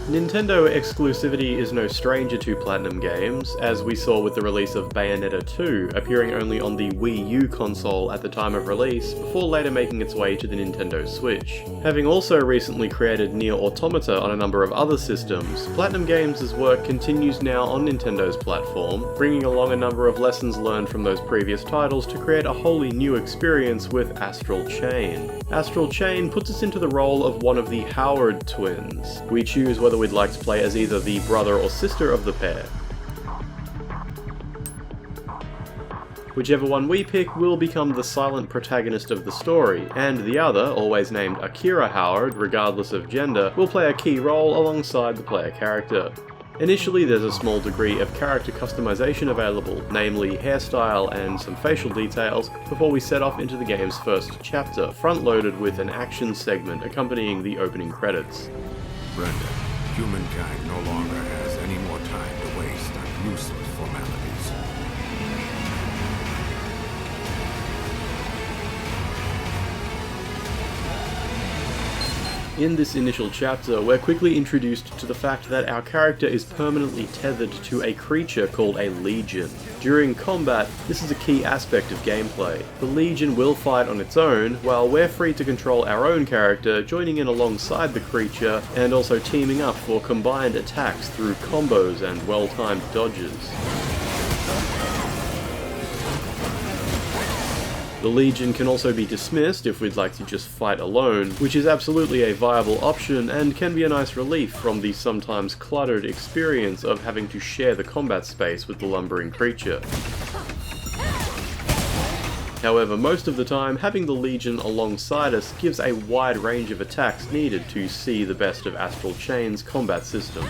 Nintendo exclusivity is no stranger to Platinum Games, as we saw with the release of Bayonetta 2, appearing only on the Wii U console at the time of release, before later making its way to the Nintendo Switch. Having also recently created Nier Automata on a number of other systems, Platinum Games' work continues now on Nintendo's platform, bringing along a number of lessons learned from those previous titles to create a wholly new experience with Astral Chain. Astral Chain puts us into the role of one of the Howard twins. We choose whether we'd like to play as either the brother or sister of the pair. Whichever one we pick will become the silent protagonist of the story, and the other, always named Akira Howard, regardless of gender, will play a key role alongside the player character. Initially, there's a small degree of character customization available, namely hairstyle and some facial details, before we set off into the game's first chapter, front-loaded with an action segment accompanying the opening credits. Brenda, humankind no longer has any more time to waste on useless formalities. In this initial chapter, we're quickly introduced to the fact that our character is permanently tethered to a creature called a Legion. During combat, this is a key aspect of gameplay. The Legion will fight on its own, while we're free to control our own character, joining in alongside the creature, and also teaming up for combined attacks through combos and well-timed dodges. The Legion can also be dismissed if we'd like to just fight alone, which is absolutely a viable option and can be a nice relief from the sometimes cluttered experience of having to share the combat space with the lumbering creature. However, most of the time, having the Legion alongside us gives a wide range of attacks needed to see the best of Astral Chain's combat system.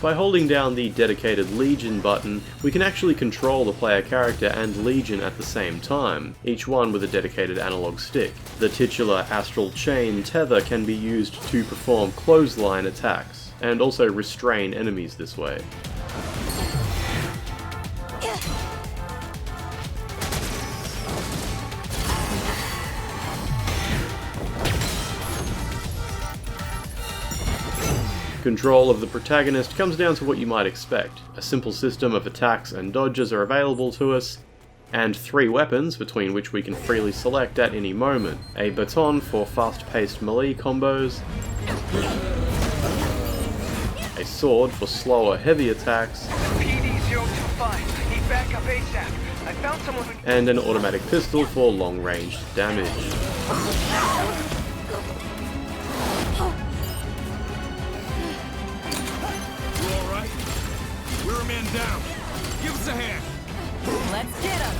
By holding down the dedicated Legion button, we can actually control the player character and Legion at the same time, each one with a dedicated analog stick. The titular Astral Chain tether can be used to perform clothesline attacks, and also restrain enemies this way. Control of the protagonist comes down to what you might expect. A simple system of attacks and dodges are available to us, and 3 weapons between which we can freely select at any moment. A baton for fast-paced melee combos, a sword for slower, heavy attacks, and an automatic pistol for long-range damage. Down. Give us a hand. Let's get him.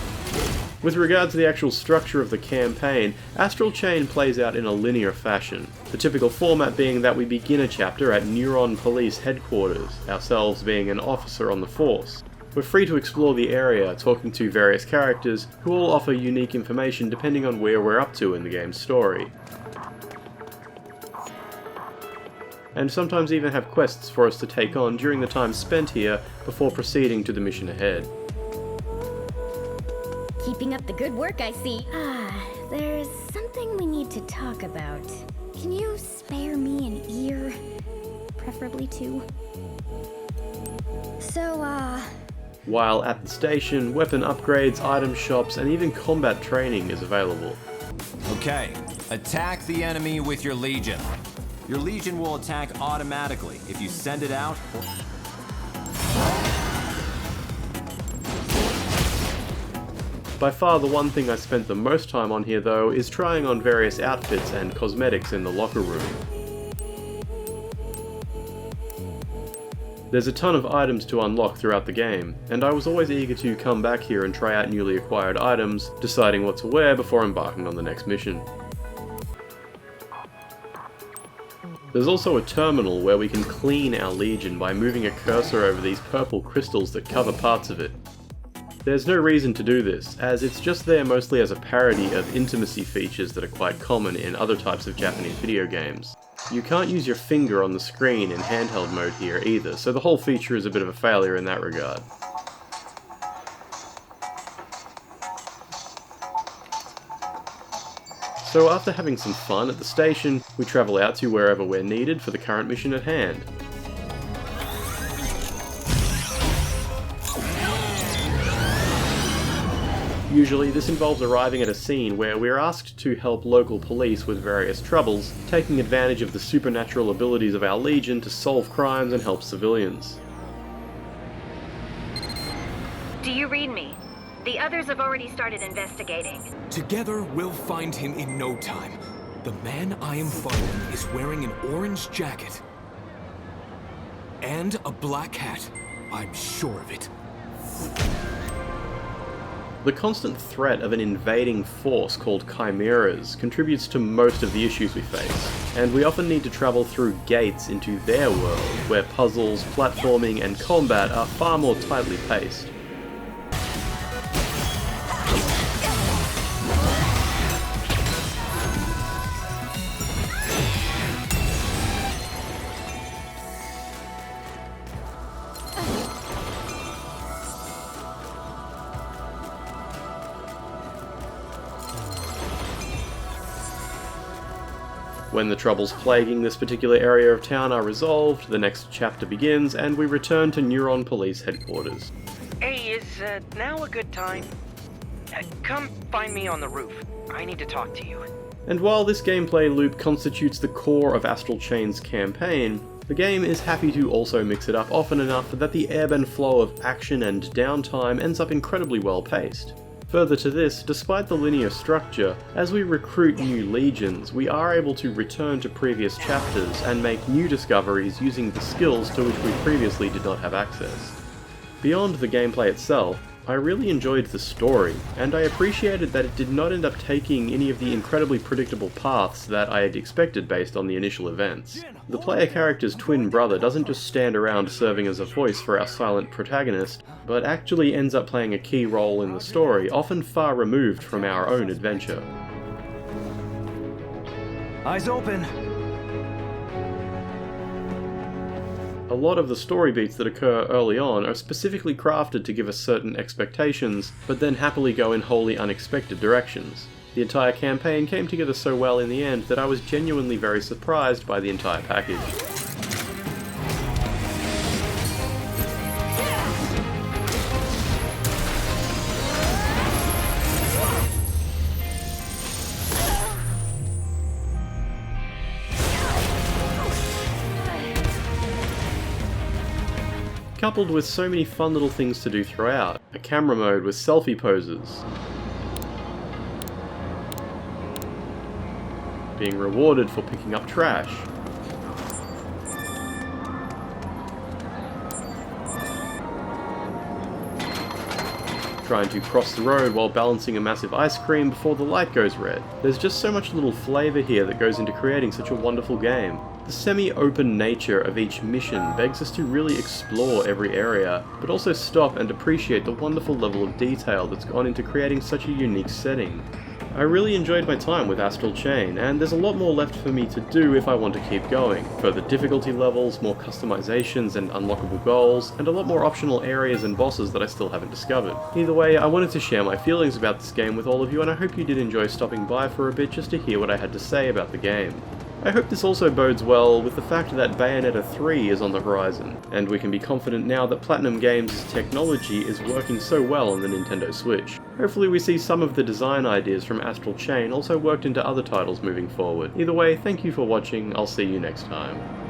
With regard to the actual structure of the campaign, Astral Chain plays out in a linear fashion, the typical format being that we begin a chapter at Neuron Police Headquarters, ourselves being an officer on the force. We're free to explore the area, talking to various characters who all offer unique information depending on where we're up to in the game's story. And sometimes even have quests for us to take on during the time spent here before proceeding to the mission ahead. Keeping up the good work, I see. There's something we need to talk about. Can you spare me an ear? Preferably 2. While at the station, weapon upgrades, item shops, and even combat training is available. Okay, attack the enemy with your Legion. Your Legion will attack automatically if you send it out. By far the one thing I spent the most time on here though is trying on various outfits and cosmetics in the locker room. There's a ton of items to unlock throughout the game, and I was always eager to come back here and try out newly acquired items, deciding what to wear before embarking on the next mission. There's also a terminal where we can clean our Legion by moving a cursor over these purple crystals that cover parts of it. There's no reason to do this, as it's just there mostly as a parody of intimacy features that are quite common in other types of Japanese video games. You can't use your finger on the screen in handheld mode here either, so the whole feature is a bit of a failure in that regard. So after having some fun at the station, we travel out to wherever we're needed for the current mission at hand. Usually, this involves arriving at a scene where we're asked to help local police with various troubles, taking advantage of the supernatural abilities of our Legion to solve crimes and help civilians. Do you read me? The others have already started investigating. Together, we'll find him in no time. The man I am following is wearing an orange jacket. And a black hat. I'm sure of it. The constant threat of an invading force called chimeras contributes to most of the issues we face, and we often need to travel through gates into their world, where puzzles, platforming, and combat are far more tightly paced. When the troubles plaguing this particular area of town are resolved, the next chapter begins, and we return to Neuron Police Headquarters. Hey, is now a good time? Come find me on the roof. I need to talk to you. And while this gameplay loop constitutes the core of Astral Chain's campaign, the game is happy to also mix it up often enough that the ebb and flow of action and downtime ends up incredibly well paced. Further to this, despite the linear structure, as we recruit new legions, we are able to return to previous chapters and make new discoveries using the skills to which we previously did not have access. Beyond the gameplay itself, I really enjoyed the story, and I appreciated that it did not end up taking any of the incredibly predictable paths that I had expected based on the initial events. The player character's twin brother doesn't just stand around serving as a voice for our silent protagonist, but actually ends up playing a key role in the story, often far removed from our own adventure. Eyes open! A lot of the story beats that occur early on are specifically crafted to give us certain expectations, but then happily go in wholly unexpected directions. The entire campaign came together so well in the end that I was genuinely very surprised by the entire package. Coupled with so many fun little things to do throughout, a camera mode with selfie poses, being rewarded for picking up trash, trying to cross the road while balancing a massive ice cream before the light goes red. There's just so much little flavour here that goes into creating such a wonderful game. The semi-open nature of each mission begs us to really explore every area, but also stop and appreciate the wonderful level of detail that's gone into creating such a unique setting. I really enjoyed my time with Astral Chain, and there's a lot more left for me to do if I want to keep going. Further difficulty levels, more customizations and unlockable goals, and a lot more optional areas and bosses that I still haven't discovered. Either way, I wanted to share my feelings about this game with all of you, and I hope you did enjoy stopping by for a bit just to hear what I had to say about the game. I hope this also bodes well with the fact that Bayonetta 3 is on the horizon, and we can be confident now that PlatinumGames' technology is working so well on the Nintendo Switch. Hopefully we see some of the design ideas from Astral Chain also worked into other titles moving forward. Either way, thank you for watching, I'll see you next time.